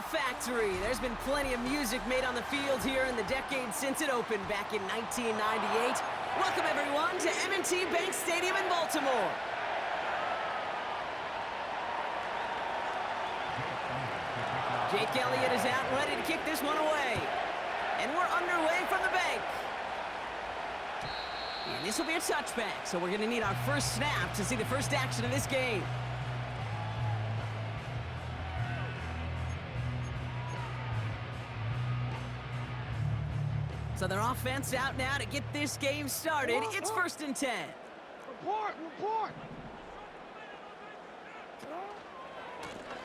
factory. There's been plenty of music made on the field here in the decade since it opened back in 1998. Welcome, everyone, to M&T Bank Stadium in Baltimore. Jake Elliott is out and ready to kick this one away. And we're underway from the bank. And this will be a touchback, so we're going to need our first snap to see the first action of this game. So their offense out now to get this game started. It's 1st and 10. Report!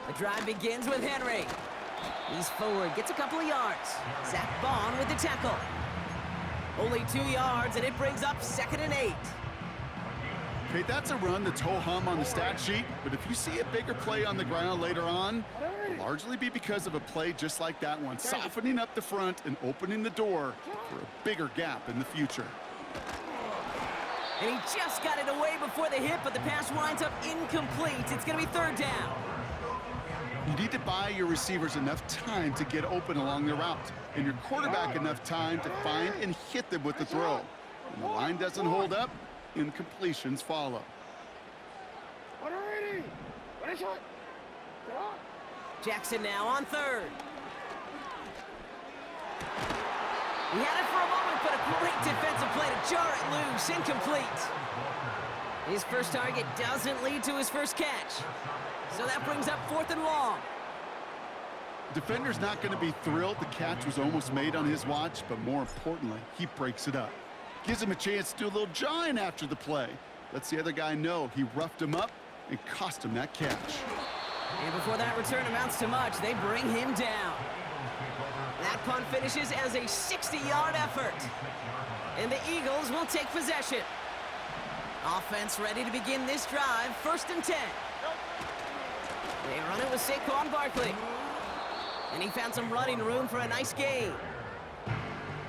The drive begins with Henry. He's forward, gets a couple of yards. Zach Bond with the tackle. Only 2 yards, and it brings up 2nd and 8. Okay, that's a run that's ho-hum on the stat sheet, but if you see a bigger play on the ground later on, it'll largely be because of a play just like that one, softening up the front and opening the door for a bigger gap in the future. And he just got it away before the hit, but the pass winds up incomplete. It's going to be 3rd down. You need to buy your receivers enough time to get open along the route, and your quarterback enough time to find and hit them with the throw. When the line doesn't hold up, incompletions follow. Jackson now on 3rd. He had it for a moment, but a great defensive play to jar it loose. Incomplete. His first target doesn't lead to his first catch. So that brings up 4th and long. Defender's not going to be thrilled the catch was almost made on his watch, but more importantly, he breaks it up. Gives him a chance to do a little jawing after the play. Lets the other guy know he roughed him up and cost him that catch. And before that return amounts to much, they bring him down. That punt finishes as a 60-yard effort. And the Eagles will take possession. Offense ready to begin this drive, 1st and 10. They run it with Saquon Barkley. And he found some running room for a nice gain.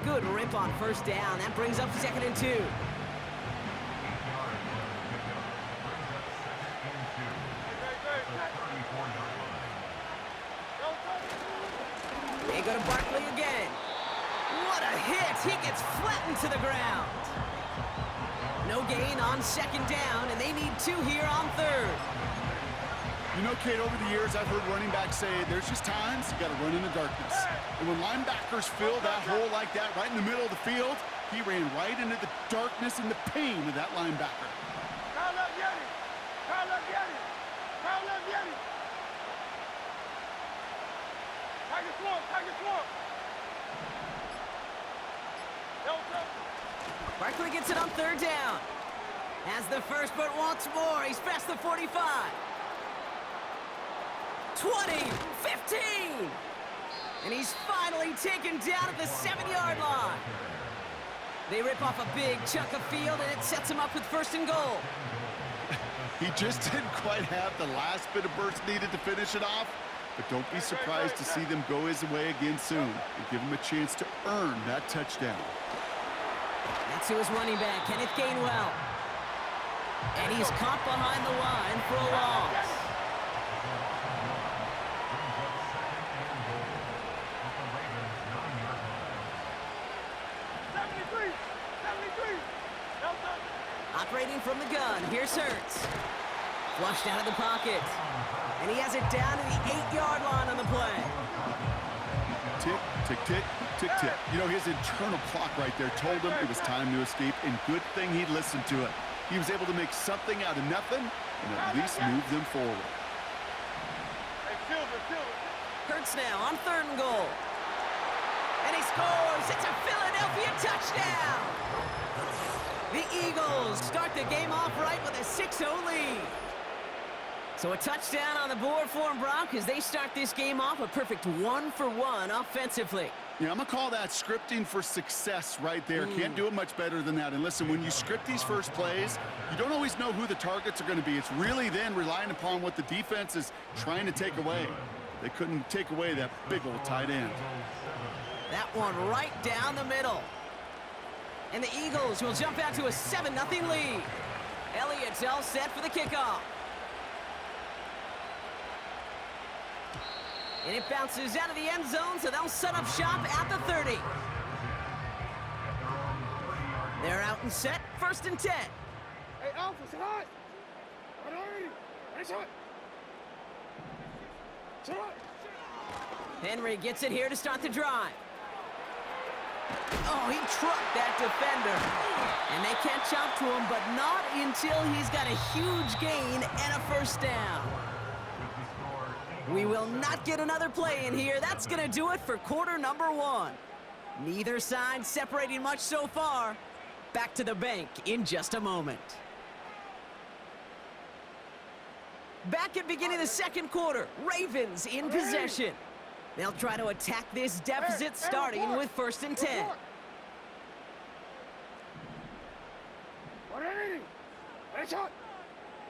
Good rip on 1st down. That brings up 2nd and 2. They go to Barkley again. What a hit! He gets flattened to the ground. No gain on 2nd down, and they need 2 here on 3rd. You know, Kate, over the years, I've heard running backs say there's just times you got to run in the darkness. And when linebackers fill that hole like that right in the middle of the field, he ran right into the darkness and the pain of that linebacker. Barkley gets it on 3rd down. Has the first, but once more, he's past the 45. 20, 15. And he's finally taken down at the 7-yard line. They rip off a big chunk of field, and it sets him up with 1st and goal. He just didn't quite have the last bit of burst needed to finish it off, but don't be surprised to see them go his way again soon and give him a chance to earn that touchdown. That's to his running back, Kenneth Gainwell. And he's caught behind the line for a loss. Operating from the gun, here's Hurts. Flushed out of the pocket. And he has it down to the 8-yard line on the play. Tick, tick, tick, tick, tick. You know, his internal clock right there told him it was time to escape, and good thing he listened to it. He was able to make something out of nothing and at least move them forward. Hurts now on 3rd and goal. And he scores! It's a Philadelphia touchdown! The Eagles start the game off right with a 6-0 lead. So a touchdown on the board for them, Brock, as they start this game off a perfect 1-for-1 offensively. Yeah, I'm going to call that scripting for success right there. Can't do it much better than that. And listen, when you script these first plays, you don't always know who the targets are going to be. It's really then relying upon what the defense is trying to take away. They couldn't take away that big old tight end. That one right down the middle. And the Eagles will jump out to a 7-0 lead. Elliott's all set for the kickoff. And it bounces out of the end zone, so they'll set up shop at the 30. They're out and set, 1st and 10. Hey, Alpha, sit high. Hey, shot. Shot. Henry gets it here to start the drive. Oh, he trucked that defender. And they catch up to him, but not until he's got a huge gain and a 1st down. We will not get another play in here. That's going to do it for quarter number 1. Neither side separating much so far. Back to the bank in just a moment. Back at beginning of the 2nd quarter, Ravens in possession. They'll try to attack this deficit starting with 1st and 10.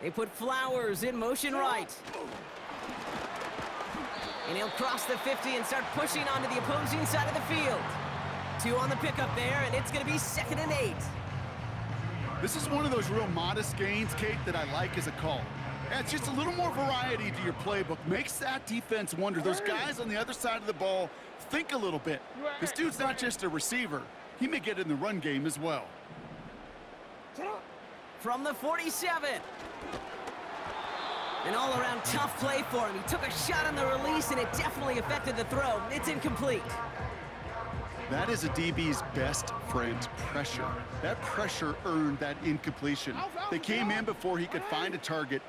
They put Flowers in motion right. And he'll cross the 50 and start pushing onto the opposing side of the field. 2 on the pickup there, and it's going to be 2nd and 8. This is one of those real modest gains, Kate, that I like as a call. It's just a little more variety to your playbook. Makes that defense wonder. Those guys on the other side of the ball think a little bit. This dude's not just a receiver. He may get in the run game as well. From the 47. An all-around tough play for him. He took a shot on the release, and it definitely affected the throw. It's incomplete. That is a DB's best friend, pressure. That pressure earned that incompletion. They came in before he could find a target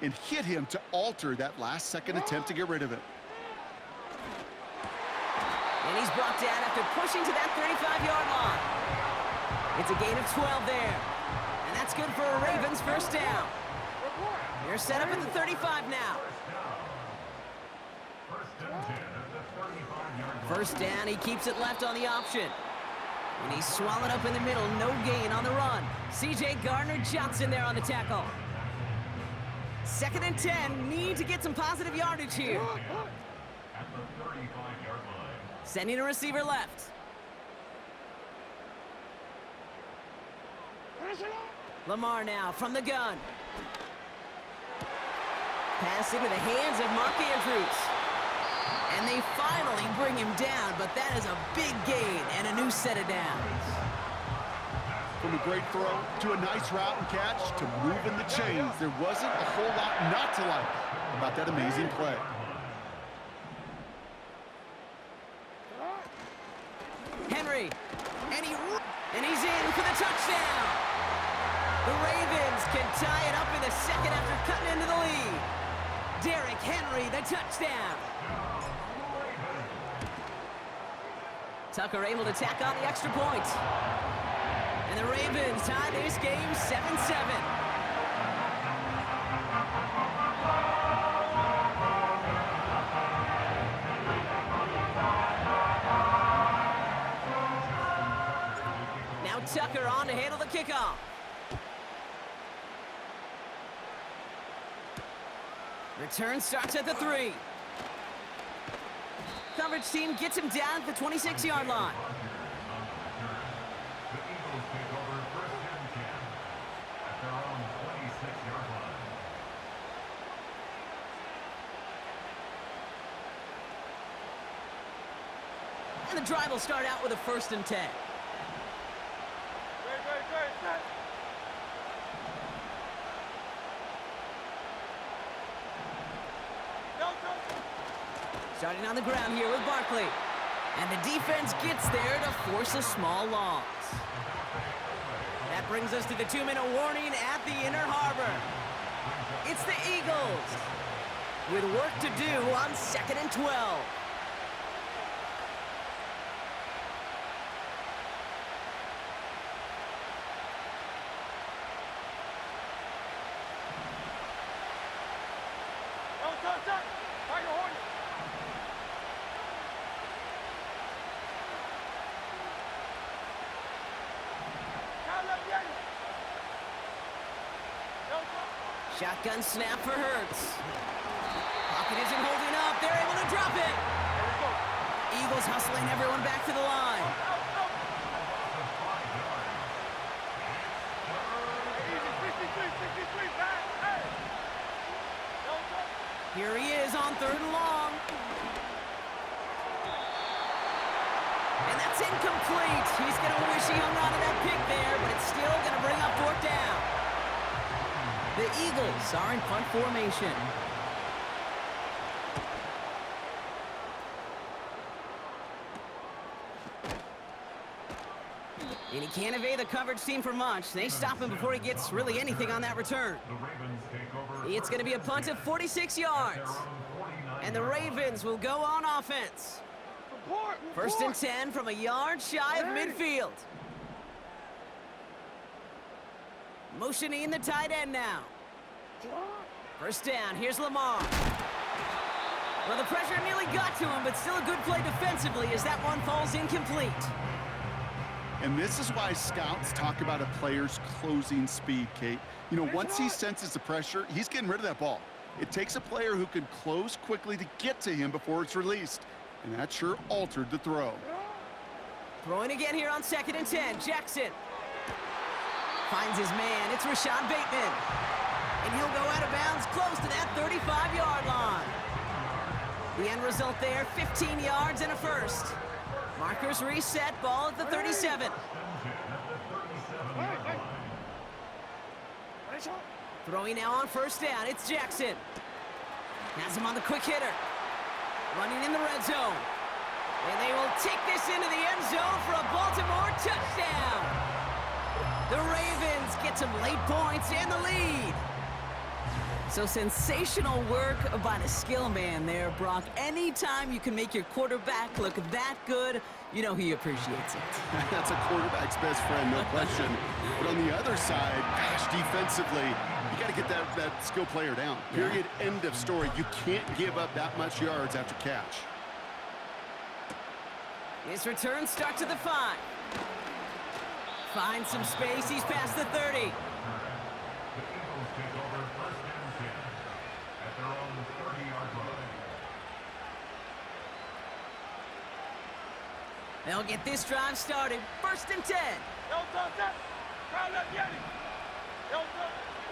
and hit him to alter that last-second attempt to get rid of it. And he's brought down after pushing to that 35-yard line. It's a gain of 12 there. And that's good for a Ravens 1st down. They're set up at the 35 now. 1st down, he keeps it left on the option. And he's swallowed up in the middle, no gain on the run. C.J. Gardner-Johnson there on the tackle. 2nd and 10, need to get some positive yardage here. Sending a receiver left. Lamar now from the gun. Pass into the hands of Mark Andrews. And they finally bring him down, but that is a big gain and a new set of downs. From a great throw to a nice route and catch to moving the chains, there wasn't a whole lot not to like about that amazing play. Henry, and he's in for the touchdown. The Ravens can tie it up in the 2nd after cutting into the lead. Derrick Henry, the touchdown. Tucker able to tack on the extra point. And the Ravens tie this game 7-7. Now Tucker on to handle the kickoff. Return starts at the 3. Coverage team gets him down at the 26-yard line. And the drive will start out with a 1st and 10. Starting on the ground here with Barkley. And the defense gets there to force a small loss. That brings us to the 2-minute warning at the inner harbor. It's the Eagles with work to do on 2nd and 12. Shotgun snap for Hurts. Pocket isn't holding up. They're able to drop it. Eagles hustling everyone back to the line. Here he is on 3rd and long. It's incomplete. He's going to wish he hung on to that pick there, but it's still going to bring up fourth down. The Eagles are in punt formation. And he can't evade the coverage team for much. They stop him before he gets really anything on that return. It's going to be a punt of 46 yards. And the Ravens will go on offense. First and 10 from a yard shy of midfield. Motioning the tight end now. First down, here's Lamar. Well, the pressure nearly got to him, but still a good play defensively as that one falls incomplete. And this is why scouts talk about a player's closing speed, Kate. You know, once he senses the pressure, he's getting rid of that ball. It takes a player who can close quickly to get to him before it's released. And that sure altered the throw. Throwing again here on 2nd and 10. Jackson finds his man. It's Rashad Bateman. And he'll go out of bounds close to that 35-yard line. The end result there, 15 yards and a first. Markers reset, ball at the 37. Throwing now on first down, it's Jackson. Has him on the quick hitter. Running in the red zone. And they will take this into the end zone for a Baltimore touchdown. The Ravens get some late points and the lead. So sensational work by the skill man there, Brock. Anytime you can make your quarterback look that good, you know he appreciates it. That's a quarterback's best friend, no question. But on the other side, gosh, defensively, you got to get that skill player down. Period, end of story. You can't give up that much yards after catch. His return starts at the 5. Finds some space. He's past the 30. They'll get this drive started. First and 10.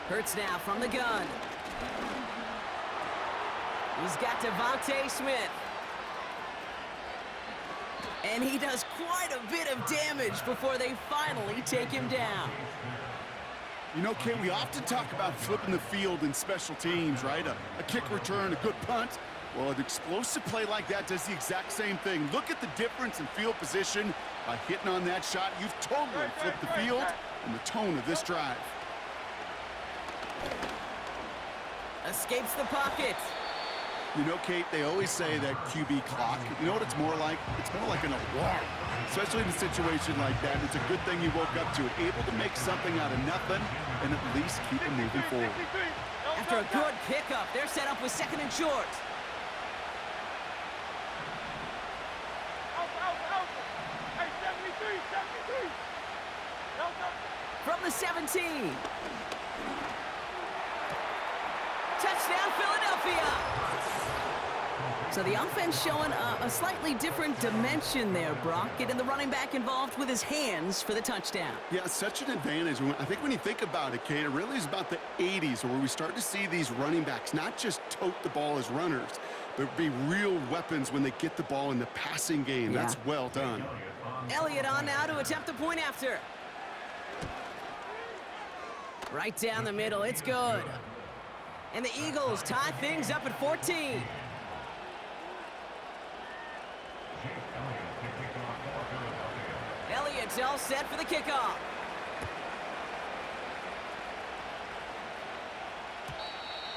Hurts now from the gun. He's got Devontae Smith. And he does quite a bit of damage before they finally take him down. You know, Kate, we often talk about flipping the field in special teams, right? A kick return, a good punt. Well, an explosive play like that does the exact same thing. Look at the difference in field position by hitting on that shot. You've totally flipped the field and the tone of this drive. Escapes the pocket. You know, Kate, they always say that QB clock. You know what it's more like? It's more like an alarm. Especially in a situation like that, it's a good thing you woke up to it. Able to make something out of nothing and at least keep it moving forward. After a good pickup, they're set up with 2nd and short. From the 17. Touchdown, Philadelphia. So the offense showing a slightly different dimension there, Brock. Getting the running back involved with his hands for the touchdown. Yeah, such an advantage. I think when you think about it, Kate, it really is about the 80s where we start to see these running backs not just tote the ball as runners, but be real weapons when they get the ball in the passing game. Yeah. That's well done. Elliott on now to attempt the point after. Right down the middle, it's good. And the Eagles tie things up at 14. Elliott's all set for the kickoff.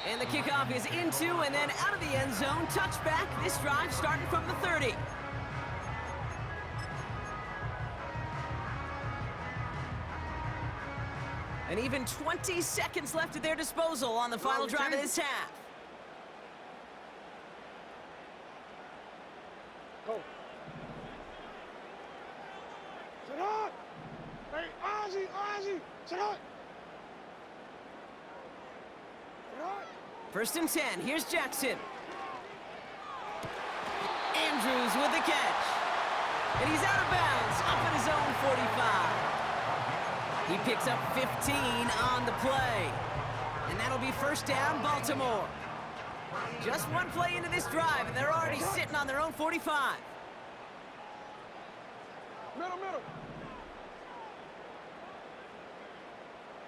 And the kickoff is into and then out of the end zone. Touchback. This drive starting from the 30. And even 20 seconds left at their disposal on the final drive of this half. Go. Sit up! Hey, Ozzy! Sit up! Sit up! First and 10. Here's Jackson. Andrews with the catch. And he's out of bounds, up at his own 45. He picks up 15 on the play. And that'll be first down, Baltimore. Just one play into this drive, and they're already sitting on their own 45. Middle, middle.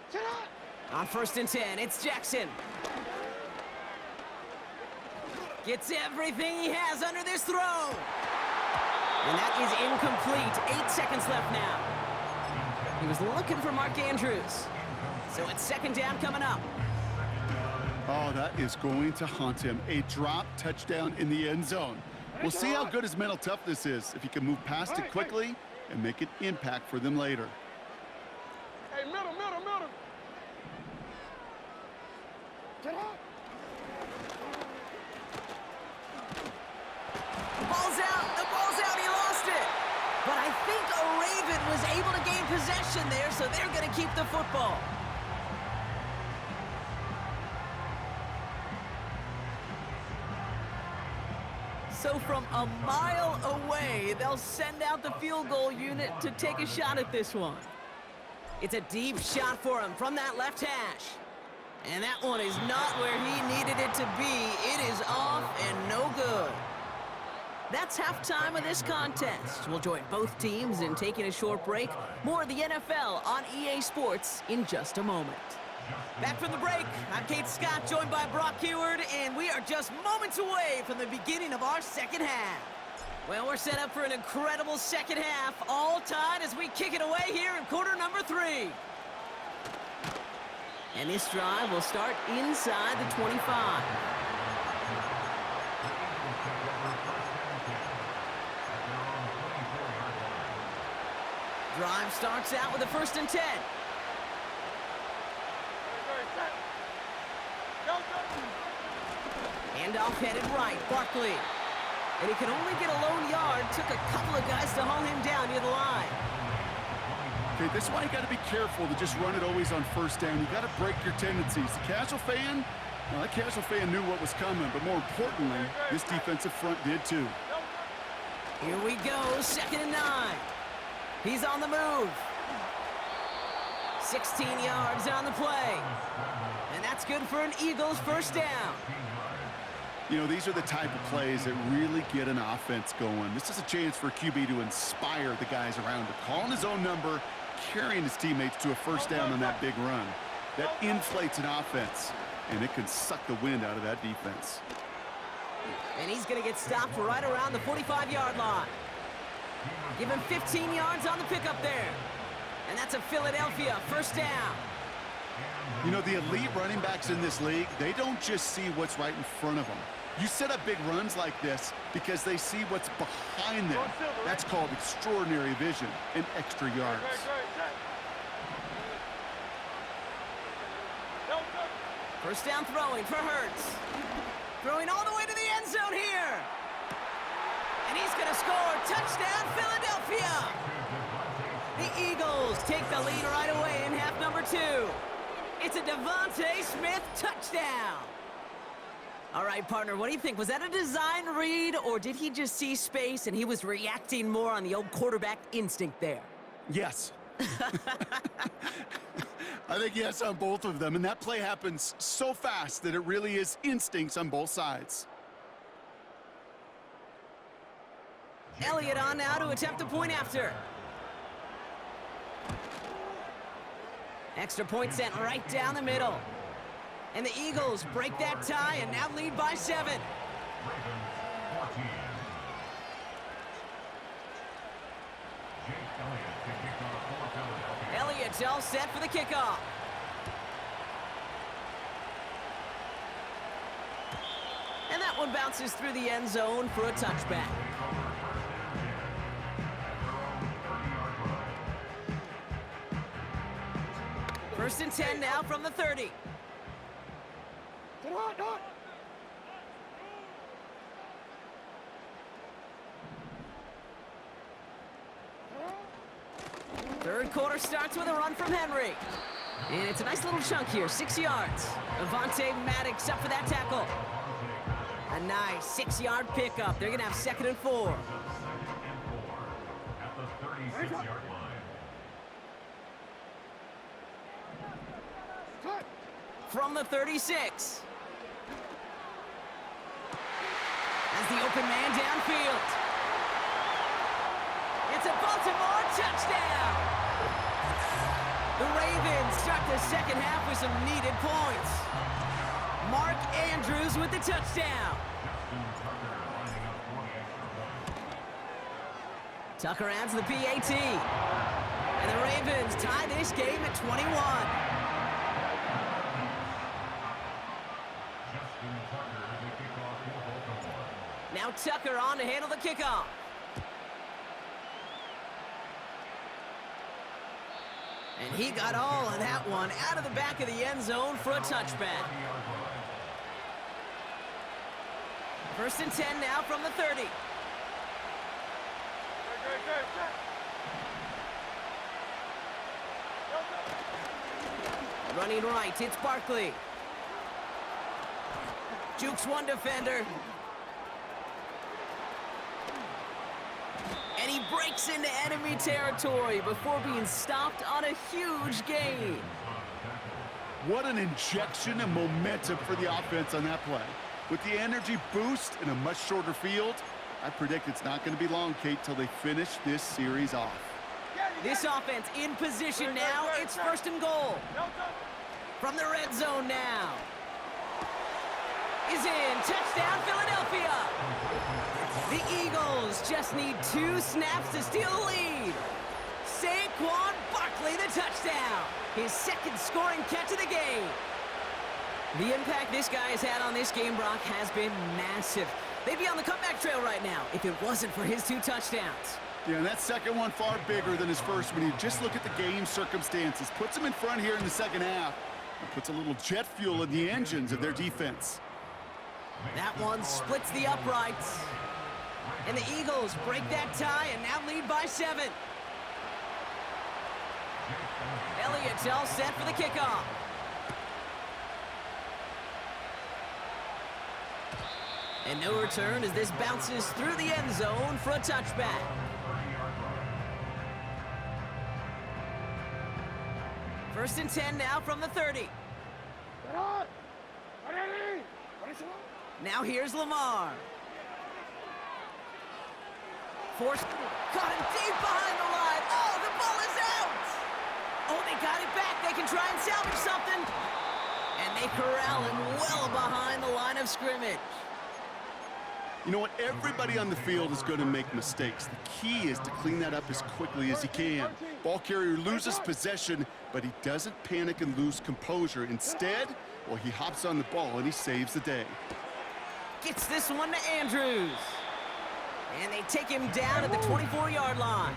Sit out. On 1st and 10, it's Jackson. Gets everything he has under this throw. And that is incomplete. 8 seconds left now. He was looking for Mark Andrews. So it's 2nd down coming up. Oh, that is going to haunt him. A drop touchdown in the end zone. We'll see how good his mental toughness is, if he can move past it quickly and make an impact for them later. Hey, middle, middle, middle. Get out. The ball's out, he lost it. But I think a Raven was able to gain possession there, so they're going to keep the football. So from a mile away, they'll send out the field goal unit to take a shot at this one. It's a deep shot for him from that left hash. And that one is not where he needed it to be. It is off and no good. That's halftime of this contest. We'll join both teams in taking a short break. More of the NFL on EA Sports in just a moment. Back from the break, I'm Kate Scott, joined by Brock Heward, and we are just moments away from the beginning of our second half. Well, we're set up for an incredible second half, all tied as we kick it away here in quarter number 3. And this drive will start inside the 25. Drive starts out with a 1st and 10. Handoff headed right, Barkley. And he could only get a lone yard. Took a couple of guys to haul him down near the line. Okay, this is why you got to be careful to just run it always on 1st down. You got to break your tendencies. The casual fan, well, that casual fan knew what was coming, but more importantly, this defensive front did too. Here we go, 2nd and 9. He's on the move. 16 yards on the play. And that's good for an Eagles 1st down. You know, these are the type of plays that really get an offense going. This is a chance for QB to inspire the guys around him. Calling his own number, carrying his teammates to a 1st down on that big run. That inflates an offense, and it can suck the wind out of that defense. And he's going to get stopped right around the 45-yard line. Give him 15 yards on the pickup there. And that's a Philadelphia 1st down. You know, the elite running backs in this league, they don't just see what's right in front of them. You set up big runs like this because they see what's behind them. That's called extraordinary vision and extra yards. 1st down throwing for Hurts. Throwing all the way to the end zone here. And he's going to score. Touchdown, Philadelphia. The Eagles take the lead right away in half number 2. It's a Devontae Smith touchdown. All right, partner, what do you think? Was that a design read, or did he just see space and he was reacting more on the old quarterback instinct there? Yes. I think yes on both of them, and that play happens so fast that it really is instincts on both sides. Elliott on now to attempt the point after. Extra point sent right down the middle. And the Eagles break that tie and now lead by 7. Elliott's all set for the kickoff. And that one bounces through the end zone for a touchback. First and 10 now from the 30. Third quarter starts with a run from Henry. And it's a nice little chunk here, 6 yards. Avonte Maddox up for that tackle. A nice 6-yard pickup. They're going to have 2nd and 4. At the 36-yard line. From the 36. As the open man downfield. It's a Baltimore touchdown! The Ravens start the second half with some needed points. Mark Andrews with the touchdown. Tucker adds the PAT. And the Ravens tie this game at 21. Now Tucker on to handle the kickoff. And he got all of that one out of the back of the end zone for a touchback. 1st and 10 now from the 30. Running right, it's Barkley. Jukes one defender. And he breaks into enemy territory before being stopped on a huge gain. What an injection of momentum for the offense on that play. With the energy boost in a much shorter field, I predict it's not going to be long, Kate, till they finish this series off. This offense in position now. It's 1st and goal. From the red zone now. Is in. Touchdown, Philadelphia. The Eagles just need 2 snaps to steal the lead. Saquon Barkley, the touchdown. His 2nd scoring catch of the game. The impact this guy has had on this game, Brock, has been massive. They'd be on the comeback trail right now if it wasn't for his 2 touchdowns. Yeah, and that second one far bigger than his first when you just look at the game circumstances. Puts him in front here in the second half. And puts a little jet fuel in the engines of their defense. That one splits the uprights. And the Eagles break that tie and now lead by 7. Elliott's all set for the kickoff. And no return as this bounces through the end zone for a touchback. First and 10 now from the 30. Now here's Lamar. Forced, caught him deep behind the line. Oh, the ball is out! Oh, they got it back. They can try and salvage something. And they corral him well behind the line of scrimmage. You know what? Everybody on the field is going to make mistakes. The key is to clean that up as quickly as he can. Ball carrier loses possession, but he doesn't panic and lose composure. Instead, well, he hops on the ball and he saves the day. Gets this one to Andrews. And they take him down at the 24-yard line.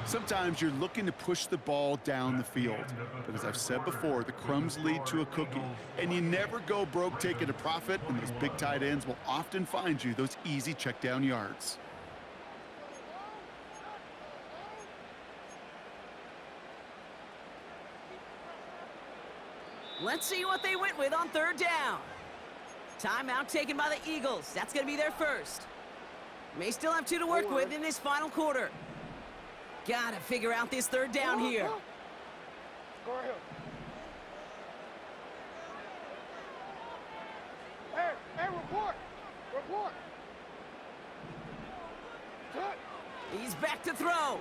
Sometimes you're looking to push the ball down the field. But as I've said before, the crumbs lead to a cookie. And you never go broke taking a profit, and those big tight ends will often find you those easy check down yards. Let's see what they went with on 3rd down. Timeout taken by the Eagles. That's going to be their first. May still have 2 to work with in this final quarter. Gotta figure out this 3rd down here. Go ahead. Hey, report. Report. Cut. He's back to throw.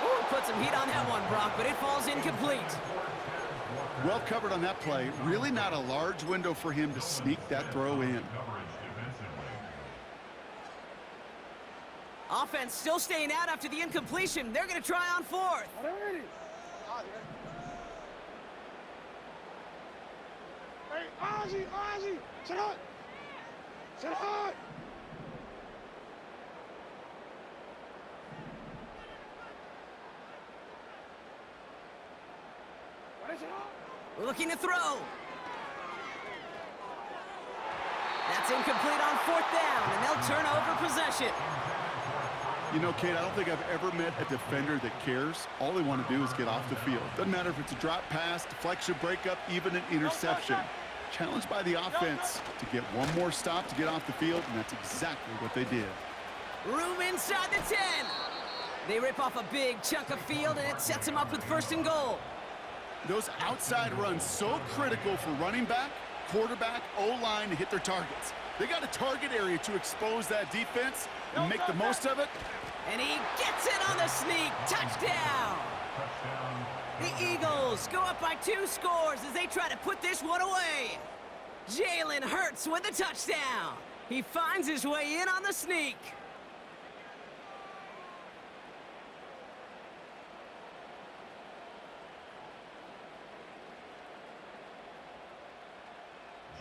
Ooh, put some heat on that one, Brock, but it falls incomplete. Well covered on that play. Really not a large window for him to sneak that throw in. Offense still staying out after the incompletion. They're going to try on 4th. Hey, Ozzy, sit up. Sit up. Looking to throw. That's incomplete on 4th down, and they'll turn over possession. You know, Kate, I don't think I've ever met a defender that cares. All they want to do is get off the field. Doesn't matter if it's a drop pass, deflection, breakup, even an interception. Challenged by the offense to get one more stop to get off the field, and that's exactly what they did. Room inside the 10. They rip off a big chunk of field, and it sets them up with 1st and goal. Those outside runs so critical for running back, quarterback, O-line to hit their targets. They got a target area to expose that defense and make the most of it. And he gets it on the sneak. Touchdown! The Eagles go up by 2 scores as they try to put this one away. Jalen Hurts with the touchdown. He finds his way in on the sneak.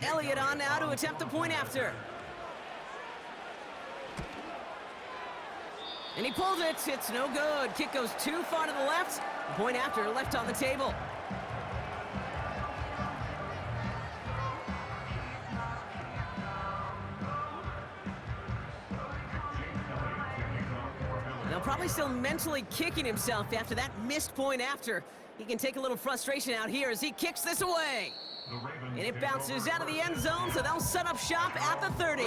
Elliott on now to attempt the point after. And he pulls it. It's no good. Kick goes too far to the left. Point after left on the table. Now probably still mentally kicking himself after that missed point after. He can take a little frustration out here as he kicks this away. And it bounces out of the end zone, so they'll set up shop at the 30.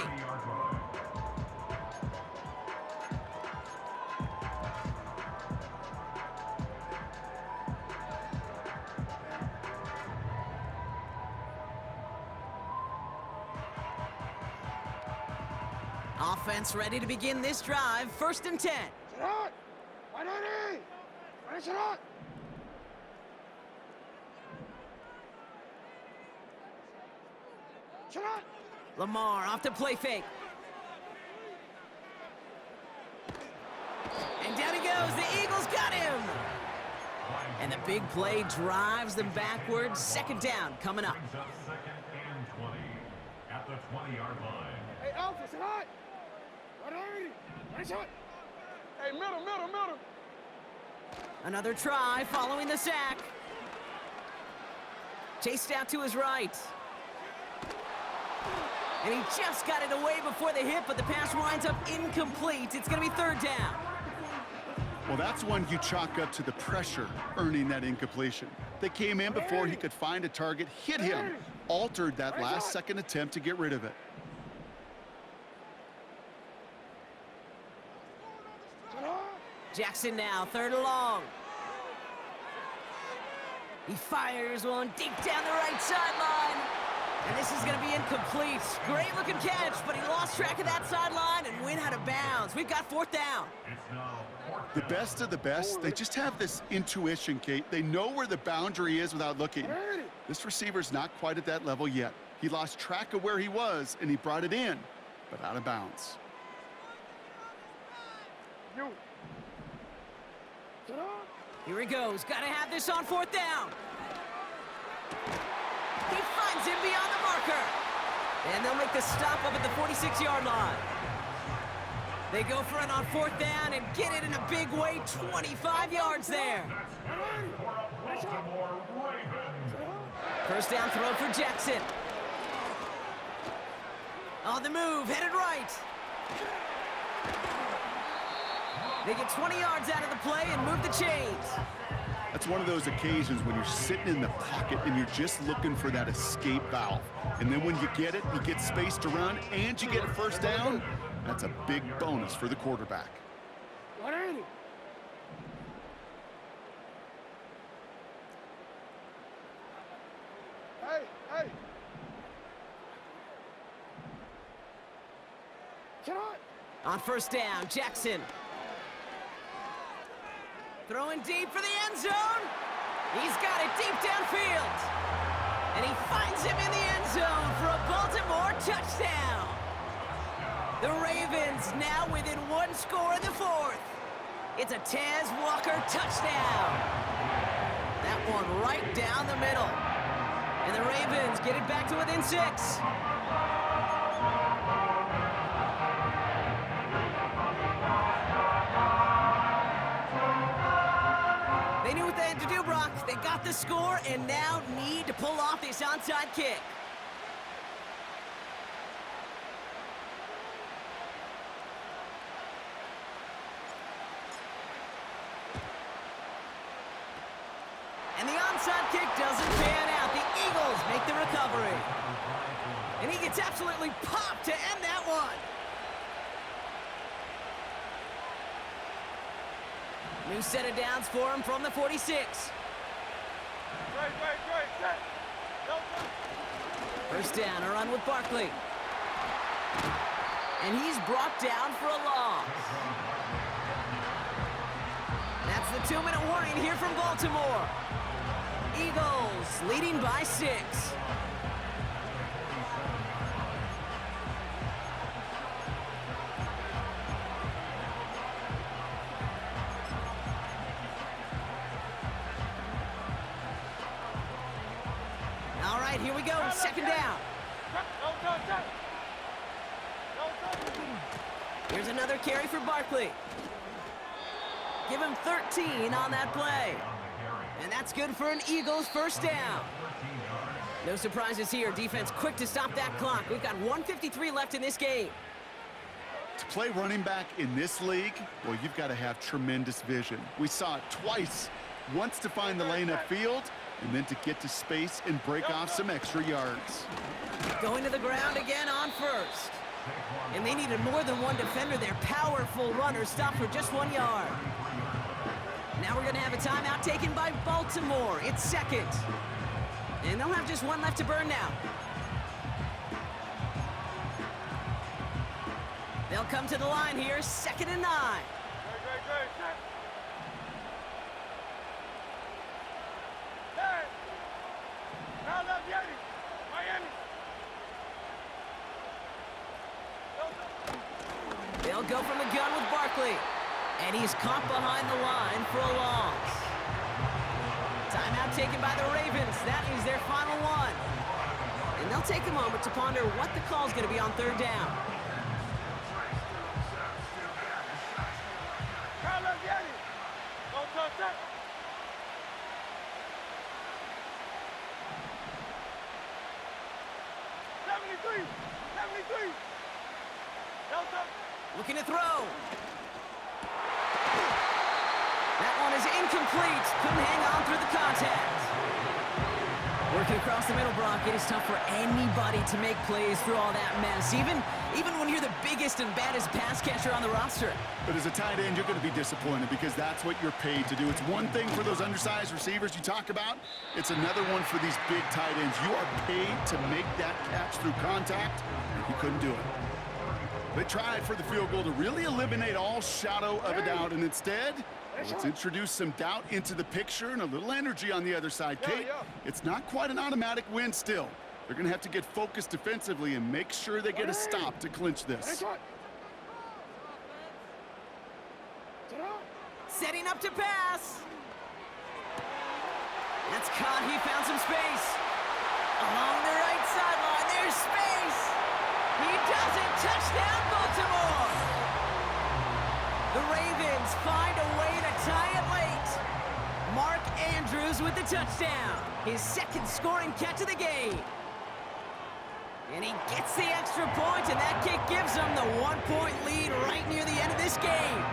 Offense ready to begin this drive. 1st and 10. Lamar off the play fake. And down he goes. The Eagles got him. And the big play drives them backwards. 2nd down coming up. 2nd and 20 at the 20-yard line. Hey, Alpha, sit hot. Nice hot. Hey, middle. Another try following the sack. Chased out to his right. And he just got it away before the hit, but the pass winds up incomplete. It's going to be 3rd down. Well, that's one you chalk up to the pressure earning that incompletion. They came in before he could find a target, hit him, altered that last-second attempt to get rid of it. Jackson now, 3rd and long. He fires one deep down the right sideline. And this is going to be incomplete. Great looking catch, but he lost track of that sideline and went out of bounds. We've got 4th down. The best of the best, they just have this intuition, Kate. They know where the boundary is without looking. This receiver's not quite at that level yet. He lost track of where he was, and he brought it in, but out of bounds. Here he goes. Got to have this on 4th down. He finds him beyond the marker. And they'll make the stop up at the 46-yard line. They go for it on 4th down and get it in a big way, 25 yards there. 1st down throw for Jackson. On the move, headed right. They get 20 yards out of the play and move the chains. That's one of those occasions when you're sitting in the pocket and you're just looking for that escape valve. And then when you get it, you get space to run, and you get a 1st down. That's a big bonus for the quarterback. Hey. On 1st down, Jackson. Throwing deep for the end zone. He's got it deep downfield. And he finds him in the end zone for a Baltimore touchdown. The Ravens now within 1 score in the 4th. It's a Tez Walker touchdown. That one right down the middle. And the Ravens get it back to within 6. They knew what they had to do, Brock. They got the score and now need to pull off this onside kick. And the onside kick doesn't pan out. The Eagles make the recovery. And he gets absolutely popped to end that one. New set of downs for him from the 46. Great, set. First down, a run with Barkley. And he's brought down for a loss. That's the 2-minute warning here from Baltimore. Eagles leading by 6. All right, here we go, second down. Here's another carry for Barkley. Give him 13 on that play. And that's good for an Eagles first down. No surprises here. Defense quick to stop that clock. We've got 1:53 left in this game. To play running back in this league, well, you've got to have tremendous vision. We saw it twice. Once to find the lane upfield, and then to get to space and break off some extra yards. Going to the ground again on first. And they needed more than one defender. Their powerful runner stopped for just 1 yard. Now we're going to have a timeout taken by Baltimore. It's second. And they'll have just one left to burn now. They'll come to the line here, 2nd and 9. They'll go from the gun with Barkley. And he's caught behind the line for a loss. Timeout taken by the Ravens. That is their final one. And they'll take a moment to ponder what the call is going to be on third down. Looking to throw. That one is incomplete. Couldn't hang on through the contact. Working across the middle, Brock, it is tough for anybody to make plays through all that mess, even when you're the biggest and baddest pass catcher on the roster. But as a tight end, you're going to be disappointed because that's what you're paid to do. It's one thing for those undersized receivers you talk about. It's another one for these big tight ends. You are paid to make that catch through contact, and you couldn't do it. They tried for the field goal to really eliminate all shadow of a doubt, and instead, let's introduce some doubt into the picture and a little energy on the other side. Kate, it's not quite an automatic win still. They're going to have to get focused defensively and make sure they get a stop to clinch this. Setting up to pass. That's caught. He found some space. Along the right sideline, there's space. He does it. Touchdown, Baltimore. The Ravens find a way to tie it late. Mark Andrews with the touchdown. His second scoring catch of the game. And he gets the extra point, and that kick gives them the 1-point lead right near the end of this game.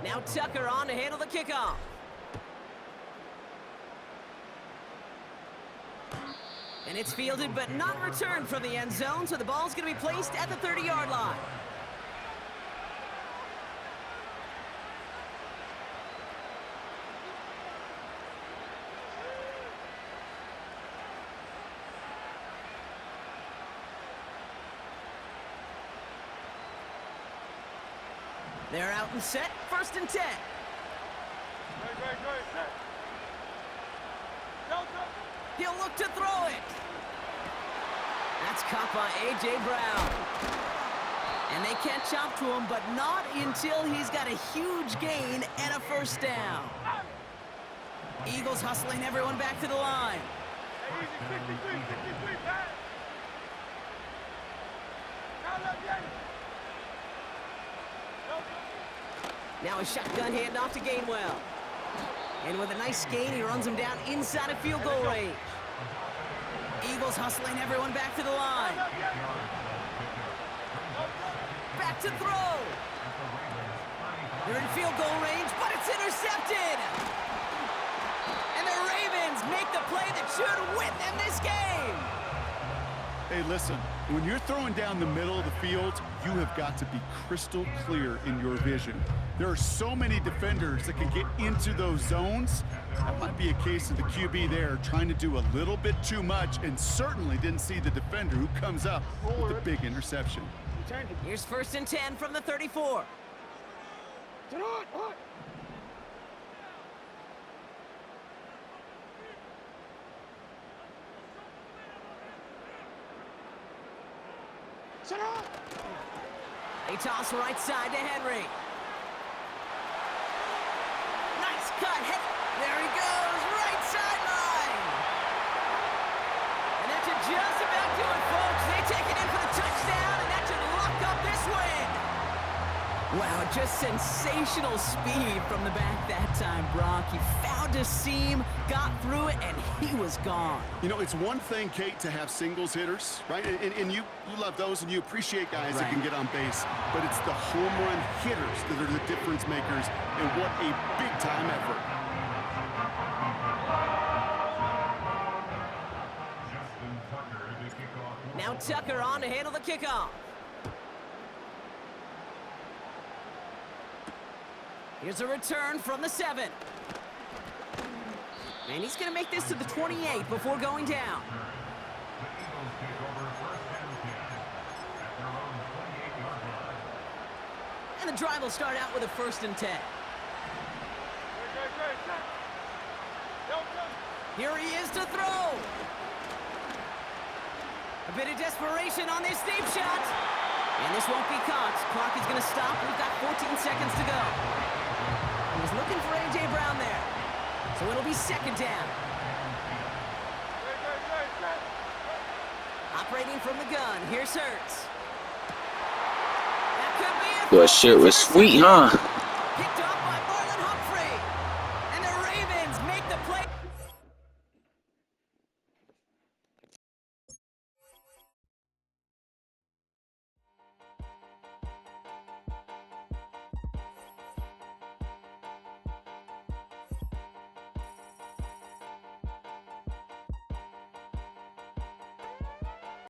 Now Tucker on to handle the kickoff. And it's fielded but not returned from the end zone, so the ball's going to be placed at the 30-yard line. They're out and set, 1st and 10. He'll look to throw it. That's caught by A.J. Brown. And they can't chop to him, but not until he's got a huge gain and a first down. Eagles hustling everyone back to the line. Now a shotgun handoff to Gainwell. And with a nice gain, he runs him down inside of field goal range. Eagles hustling everyone back to the line. Back to throw. They're in field goal range, but it's intercepted. And the Ravens make the play that should win them this game. Hey, listen, When you're throwing down the middle of the field, you have got to be crystal clear in your vision. There are so many defenders that can get into those zones. That might be a case of the QB there trying to do a little bit too much and certainly didn't see the defender who comes up with the big interception. Here's 1st and 10 from the 34. They toss right side to Henry. Nice cut. There he goes. Right sideline. And that should just about do it, folks. They take it in for the touchdown, and that should lock up this win. Wow, just sensational speed from the back that time, Brock. He found a seam, got through it, and he was gone. You know, it's one thing, Kate, to have singles hitters, right? And you love those, and you appreciate guys that can get on base. But it's the home run hitters that are the difference makers, and what a big-time effort. Now Tucker on to handle the kickoff. Here's a return from the 7. And he's going to make this to the 28 before going down. And the drive will start out with a 1st and 10. Here he is to throw. A bit of desperation on this deep shot. And this won't be caught. Clock is going to stop. We've got 14 seconds to go. He was looking for A.J. Brown there. So it'll be 2nd down. Operating from the gun. Here's Hurts. That could be a Your shit was sweet, huh?